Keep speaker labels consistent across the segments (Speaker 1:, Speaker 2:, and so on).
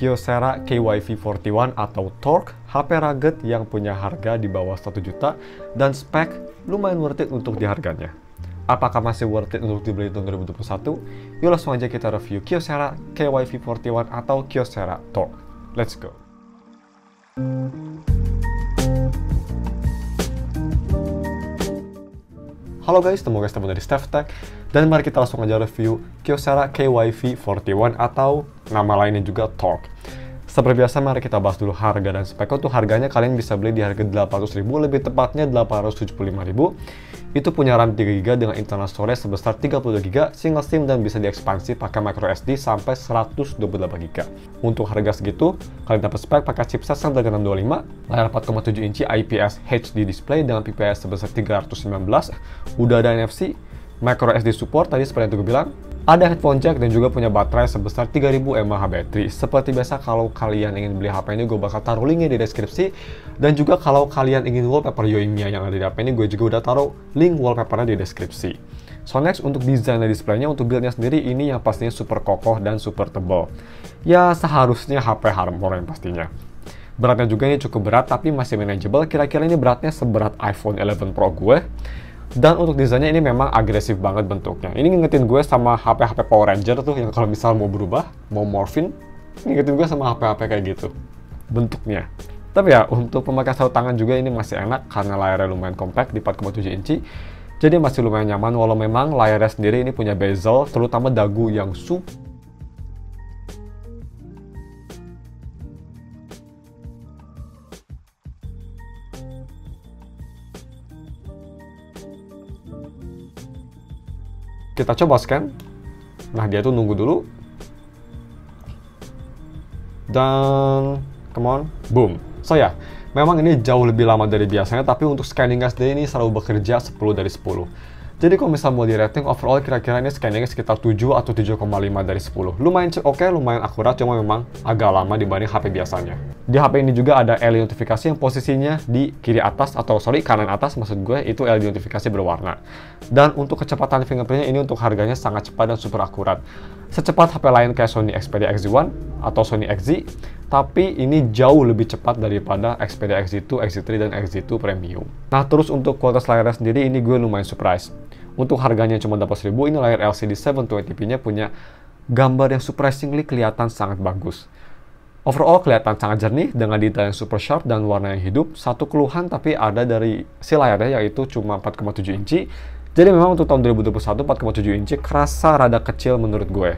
Speaker 1: Kyocera KYV41 atau Torque, HP rugged yang punya harga di bawah 1 juta dan spek lumayan worth it untuk di harganya. Apakah masih worth it untuk dibeli tahun 2021? Yuk langsung aja kita review Kyocera KYV41 atau Kyocera Torque. Let's go! Halo guys, ketemu dari StephTech, dan mari kita langsung aja review Kyocera KYV41 atau nama lainnya juga Torque. Seperti biasa, mari kita bahas dulu harga dan spek. Untuk harganya kalian bisa beli di harga 800.000, lebih tepatnya 875.000. Itu punya RAM 3GB dengan internal storage sebesar 32GB, single SIM, dan bisa diekspansi pakai microSD sampai 128GB. Untuk harga segitu, kalian dapat spek pakai chipset Snapdragon 625, layar 4,7 inci IPS HD display dengan PPS sebesar 319, udah ada NFC, microSD support tadi seperti yang gue bilang, ada headphone jack dan juga punya baterai sebesar 3000 mAh baterai. Seperti biasa, kalau kalian ingin beli HP ini, gue bakal taruh linknya di deskripsi. Dan juga kalau kalian ingin wallpaper Yoimiya yang ada di HP ini, gue juga udah taruh link wallpapernya di deskripsi. So next, untuk desain dan displaynya, untuk buildnya sendiri ini yang pastinya super kokoh dan super tebal. Ya seharusnya HP Harmor yang pastinya. Beratnya juga ini cukup berat tapi masih manageable. Kira-kira ini beratnya seberat iPhone 11 Pro gue. Dan untuk desainnya ini memang agresif banget bentuknya. Ini ngingetin gue sama HP-HP Power Ranger tuh, yang kalau misal mau berubah, mau morphin, ngingetin gue sama HP-HP kayak gitu bentuknya. Tapi ya, untuk pemakaian satu tangan juga ini masih enak karena layarnya lumayan compact di 4,7 inci. Jadi masih lumayan nyaman, walau memang layarnya sendiri ini punya bezel, terutama dagu yang kita coba scan. Nah, dia tuh nunggu dulu. Dan come on, boom. So ya, memang ini jauh lebih lama dari biasanya, tapi untuk scanningnya sendiri ini selalu bekerja 10 dari 10. Jadi kalau misal mau di rating overall, kira-kira ini scanningnya sekitar 7 atau 7,5 dari 10. Lumayan oke, lumayan akurat, cuma memang agak lama dibanding HP biasanya. Di HP ini juga ada LED notifikasi yang posisinya di kiri atas, atau sorry, kanan atas maksud gue, itu LED notifikasi berwarna. Dan untuk kecepatan fingerprintnya ini untuk harganya sangat cepat dan super akurat. Secepat HP lain kayak Sony Xperia XZ1 atau Sony XZ, tapi ini jauh lebih cepat daripada Xperia XZ2, XZ3, dan XZ2 Premium. Nah, terus untuk kualitas layarnya sendiri ini gue lumayan surprise. Untuk harganya cuma 8.000, ini layar LCD 720p-nya punya gambar yang surprisingly kelihatan sangat bagus. Overall kelihatan sangat jernih dengan detail yang super sharp dan warna yang hidup. Satu keluhan tapi ada dari si layarnya, yaitu cuma 4,7 inci. Jadi memang untuk tahun 2021 4,7 inci kerasa rada kecil menurut gue.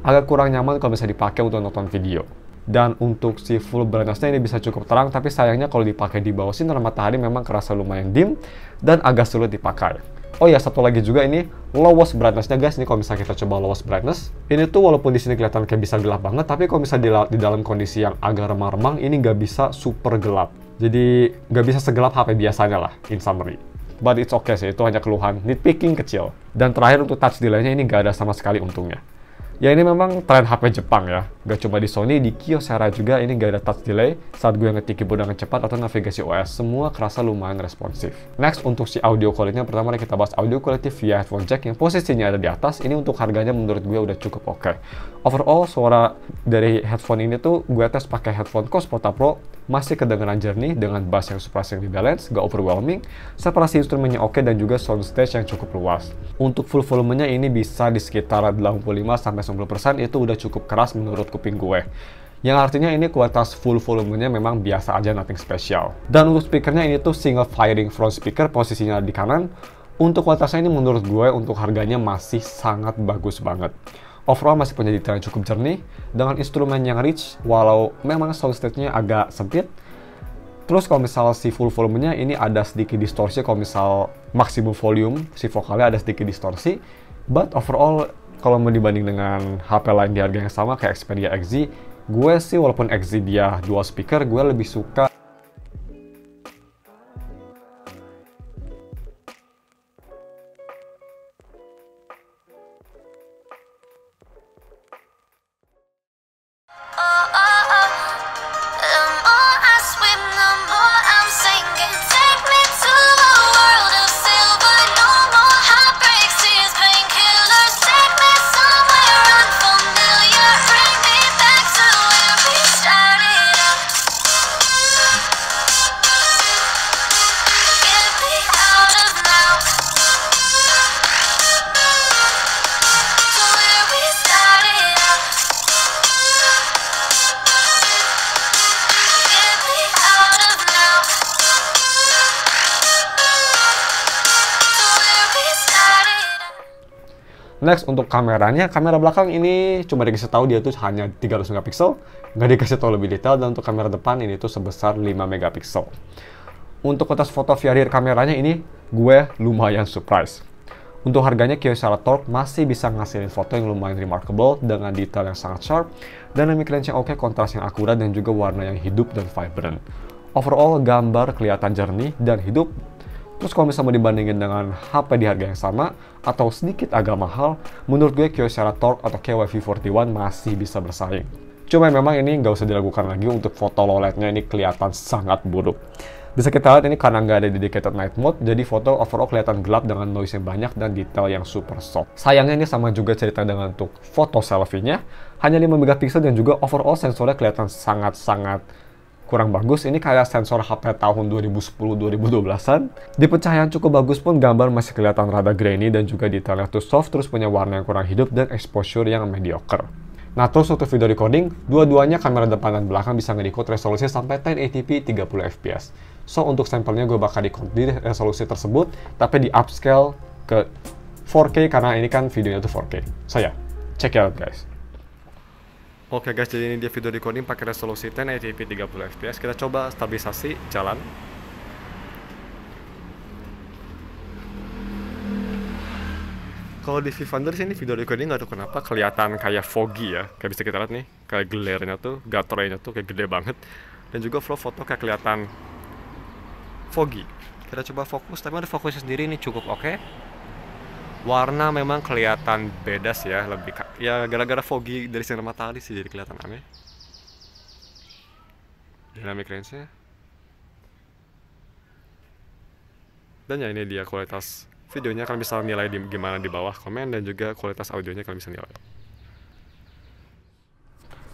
Speaker 1: Agak kurang nyaman kalau bisa dipakai untuk nonton video. Dan untuk si full brightness-nya ini bisa cukup terang, tapi sayangnya kalau dipakai di bawah sinar matahari memang kerasa lumayan dim dan agak sulit dipakai. Oh ya, satu lagi juga ini lowest brightness-nya guys. Ini kalau misalnya kita coba lowest brightness, ini tuh walaupun di sini kelihatan kayak bisa gelap banget, tapi kalau misalnya di dalam kondisi yang agak remang-remang, ini nggak bisa super gelap. Jadi nggak bisa segelap HP biasanya lah, in summary. But it's okay sih, itu hanya keluhan nitpicking kecil. Dan terakhir untuk touch delay-nya ini nggak ada sama sekali untungnya. Ya ini memang tren HP Jepang ya, gak cuma di Sony, di Kyocera juga ini gak ada touch delay saat gue ngetik keyboard dengan cepat atau navigasi OS, semua kerasa lumayan responsif. Next, untuk si audio quality-nya, pertama kita bahas audio quality via headphone jack yang posisinya ada di atas. Ini untuk harganya menurut gue udah cukup oke. Overall, suara dari headphone ini tuh gue tes pakai headphone Cos Porta Pro, masih kedengaran jernih dengan bass yang surprisingly balance, gak overwhelming, separasi instrumennya oke, dan juga soundstage yang cukup luas. Untuk full volumenya ini bisa di sekitar 85-90%, itu udah cukup keras menurut kuping gue. Yang artinya ini kualitas full volumenya memang biasa aja, nothing special. Dan untuk speakernya ini tuh single firing front speaker, posisinya di kanan. Untuk kualitasnya ini menurut gue untuk harganya masih sangat bagus banget. Overall masih punya detail yang cukup jernih, dengan instrumen yang rich, walau memang soundstage-nya agak sempit. Terus kalau misal si full volumenya ini ada sedikit distorsi, kalau misal maksimum volume, si vokalnya ada sedikit distorsi. But overall, kalau mau dibanding dengan HP lain di harga yang sama kayak Xperia XZ, gue sih walaupun XZ dia dual speaker, gue lebih suka Next, untuk kameranya, kamera belakang ini cuma dikasih tahu dia tuh hanya 300 megapiksel, nggak dikasih tahu lebih detail, dan untuk kamera depan ini tuh sebesar 5 megapiksel. Untuk konteks foto via rear kameranya ini, gue lumayan surprise. Untuk harganya, Kyocera Torque masih bisa ngasilin foto yang lumayan remarkable dengan detail yang sangat sharp, dynamic range yang oke, kontras yang akurat, dan juga warna yang hidup dan vibrant. Overall, gambar kelihatan jernih dan hidup. Terus kalau misalnya mau dibandingin dengan HP di harga yang sama atau sedikit agak mahal, menurut gue Kyocera Torque atau KYV-41 masih bisa bersaing. Cuma memang ini nggak usah diragukan lagi, untuk foto low light-nya ini kelihatan sangat buruk. Bisa kita lihat ini karena nggak ada dedicated night mode, jadi foto overall kelihatan gelap dengan noise yang banyak dan detail yang super soft. Sayangnya ini sama juga cerita dengan untuk foto selfie-nya, hanya 5 megapiksel dan juga overall sensornya kelihatan sangat-sangat kurang bagus. Ini kayak sensor HP tahun 2010-2012an. Di pencahayaan cukup bagus pun gambar masih kelihatan rada grainy dan juga detailnya tuh soft, terus punya warna yang kurang hidup dan exposure yang mediocre. Nah, terus untuk video recording, dua-duanya kamera depan dan belakang bisa nge-record resolusi sampai 1080p 30 fps. So, untuk sampelnya gue bakal record di resolusi tersebut, tapi di upscale ke 4K karena ini kan videonya tuh 4K. So ya, check it out guys. Oke guys, jadi ini dia video recording pakai resolusi 1080p 30 fps. Kita coba stabilisasi jalan. Kalau di Vivander sini video recording nggak tahu kenapa kelihatan kayak foggy ya. Kayak bisa kita lihat nih, kayak glare-nya tuh, gutter-nya tuh kayak gede banget. Dan juga flow foto kayak kelihatan foggy. Kita coba fokus, tapi ada fokusnya sendiri ini cukup oke. Warna memang kelihatan beda sih ya, lebih ya gara-gara foggy dari sinar matahari sih jadi kelihatan aneh. Dynamic range-nya. Dan ya ini dia kualitas videonya, kalian bisa nilai gimana di bawah komen, dan juga kualitas audionya kalian bisa nilai.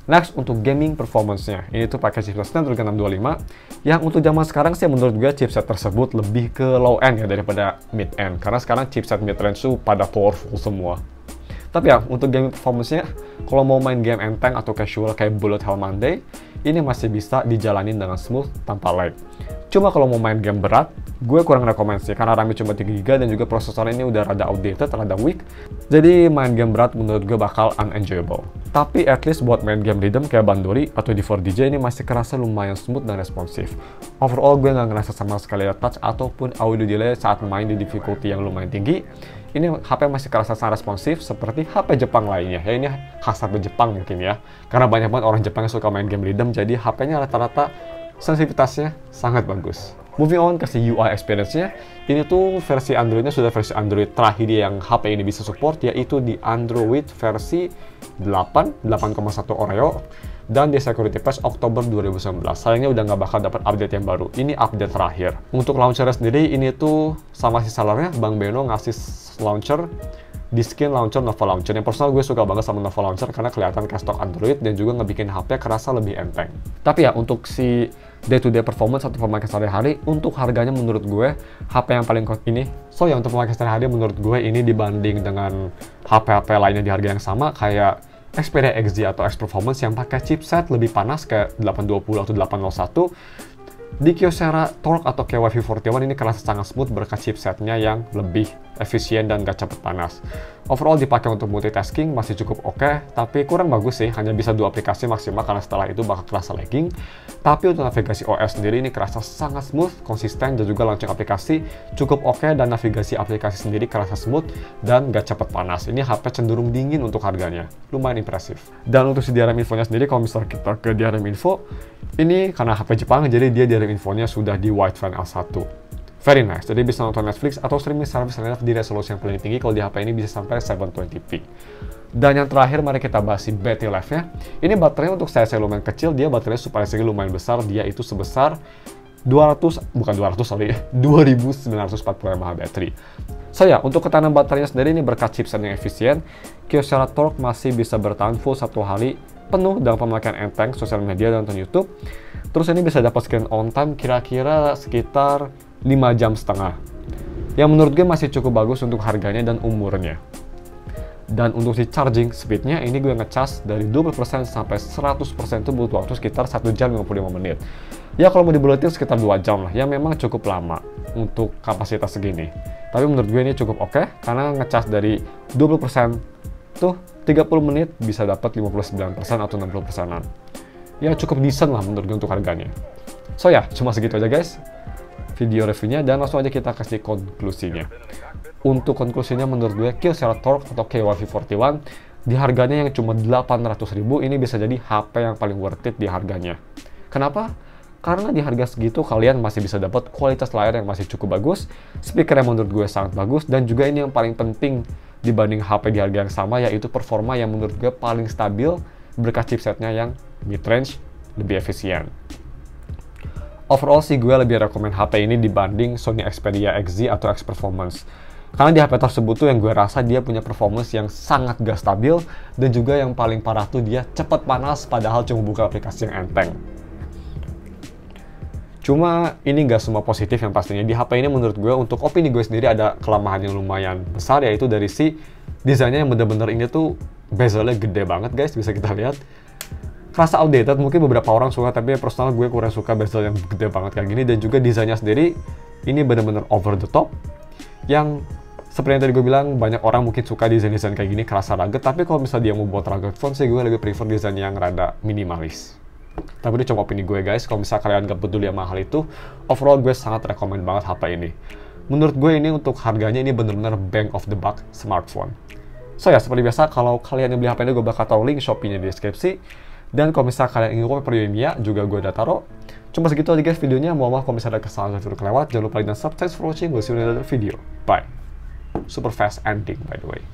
Speaker 1: Next, untuk gaming performance-nya, ini tuh pakai chipset Snapdragon 625, yang untuk zaman sekarang sih menurut gue chipset tersebut lebih ke low end ya daripada mid end, karena sekarang chipset mid range tuh pada powerful semua. Tapi ya, untuk gaming performance-nya, kalau mau main game enteng atau casual kayak Bullet Hell Monday, ini masih bisa dijalanin dengan smooth tanpa lag. Cuma kalau mau main game berat, gue kurang rekomend sih, karena RAM cuma 3GB dan juga prosesor ini udah rada outdated, rada weak. Jadi main game berat menurut gue bakal unenjoyable. Tapi at least buat main game rhythm kayak Bandori atau D4DJ ini masih kerasa lumayan smooth dan responsif. Overall gue nggak ngerasa sama sekali touch ataupun audio delay saat main di difficulty yang lumayan tinggi. Ini HP masih kerasa sangat responsif seperti HP Jepang lainnya. Ya ini khas HP Jepang mungkin ya. Karena banyak banget orang Jepang yang suka main game rhythm, jadi HP-nya rata-rata sensitivitasnya sangat bagus. Moving on ke si UI experience-nya, ini tuh versi Android-nya sudah versi Android terakhir yang HP ini bisa support, yaitu di Android versi 8.1 Oreo, dan di security patch Oktober 2019. Sayangnya udah nggak bakal dapat update yang baru. Ini update terakhir. Untuk launcher sendiri, ini tuh sama si sellernya, Bang Beno ngasih launcher di skin launcher Nova Launcher. Yang personal gue suka banget sama Nova Launcher karena kelihatan kayak stok Android dan juga ngebikin HP kerasa lebih enteng. Tapi ya untuk si day-to-day performance atau pemakaian sehari-hari, untuk harganya menurut gue HP yang paling ini. So ya untuk pemakaian sehari-hari menurut gue ini dibanding dengan HP-HP lainnya di harga yang sama kayak Xperia XZ atau X Performance yang pakai chipset lebih panas kayak 820 atau 801, di Kyocera Torque atau KYV-41 ini kerasa sangat smooth berkat chipsetnya yang lebih efisien dan gak cepet panas. Overall dipakai untuk multitasking masih cukup oke, tapi kurang bagus sih, hanya bisa 2 aplikasi maksimal karena setelah itu bakal kerasa lagging. Tapi untuk navigasi OS sendiri ini kerasa sangat smooth, konsisten, dan juga launching aplikasi cukup oke, dan navigasi aplikasi sendiri kerasa smooth dan gak cepet panas. Ini HP cenderung dingin untuk harganya, lumayan impresif. Dan untuk si DRM infonya sendiri, kalau misalnya kita ke DRM info, ini karena HP Jepang jadi dia DRM infonya sudah di Wideframe L1. Very nice, jadi bisa nonton Netflix atau streaming service lainnya di resolusi yang paling tinggi. Kalau di HP ini bisa sampai 720p. Dan yang terakhir, mari kita bahas si battery life-nya. Ini baterainya untuk saya lumayan kecil, dia baterainya supaya segi lumayan besar, dia itu sebesar 2940 mAh baterai. So ya, untuk ketahanan baterainya sendiri ini berkat chipset yang efisien, Kyocera Torque masih bisa bertahan full 1 hari penuh dalam pemakaian enteng, sosial media, dan nonton YouTube. Terus ini bisa dapat screen on time kira-kira sekitar 5,5 jam. Yang menurut gue masih cukup bagus untuk harganya dan umurnya. Dan untuk si charging speednya, ini gue ngecas dari 20% sampai 100% itu butuh waktu sekitar 1 jam 55 menit. Ya kalau mau dibulatin sekitar 2 jam lah, ya memang cukup lama untuk kapasitas segini. Tapi menurut gue ini cukup oke, karena ngecas dari 20% tuh 30 menit bisa dapat 59% atau 60%-an. Ya cukup decent lah menurut gue untuk harganya. So ya, cuma segitu aja guys video reviewnya, dan langsung aja kita kasih konklusinya. Untuk konklusinya menurut gue Kyocera Torque atau KYV41 di harganya yang cuma 800.000 ini bisa jadi HP yang paling worth it di harganya. Kenapa? Karena di harga segitu kalian masih bisa dapat kualitas layar yang masih cukup bagus, speaker yang menurut gue sangat bagus, dan juga ini yang paling penting dibanding HP di harga yang sama, yaitu performa yang menurut gue paling stabil berkat chipsetnya yang mid-range lebih efisien. Overall sih gue lebih rekomen HP ini dibanding Sony Xperia XZ atau X Performance. Karena di HP tersebut tuh yang gue rasa dia punya performance yang sangat gak stabil, dan juga yang paling parah tuh dia cepat panas padahal cuma buka aplikasi yang enteng. Cuma ini gak semua positif yang pastinya. Di HP ini menurut gue, untuk opini gue sendiri, ada kelemahan yang lumayan besar, yaitu dari si desainnya yang bener-bener ini tuh bezelnya gede banget guys, bisa kita lihat. Kerasa outdated, mungkin beberapa orang suka, tapi personal gue kurang suka bezel yang gede banget kayak gini. Dan juga desainnya sendiri ini bener-bener over the top, yang seperti yang tadi gue bilang, banyak orang mungkin suka desain-desain kayak gini, kerasa rugged. Tapi kalau misalnya dia mau buat rugged phone sih, gue lebih prefer desain yang rada minimalis. Tapi itu cuma opini gue guys. Kalau misalnya kalian gak peduli sama hal itu, overall gue sangat rekomen banget HP ini. Menurut gue ini untuk harganya ini bener-bener bang of the buck smartphone. So ya, seperti biasa, kalau kalian yang beli HP ini, gue bakal taruh link Shopee-nya di deskripsi. Dan kalau misalnya kalian ingin kopi per Yoimiya, juga gue udah taruh. Cuma segitu aja guys videonya. Mohon maaf kalau misalnya ada kesalahan atau kelewat. Jangan lupa like dan subscribe for watching. We'll see you in another video. Bye. Super fast ending by the way.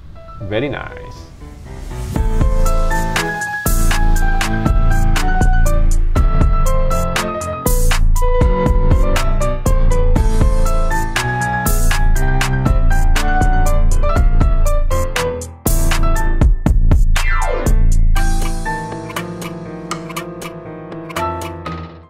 Speaker 1: Very nice.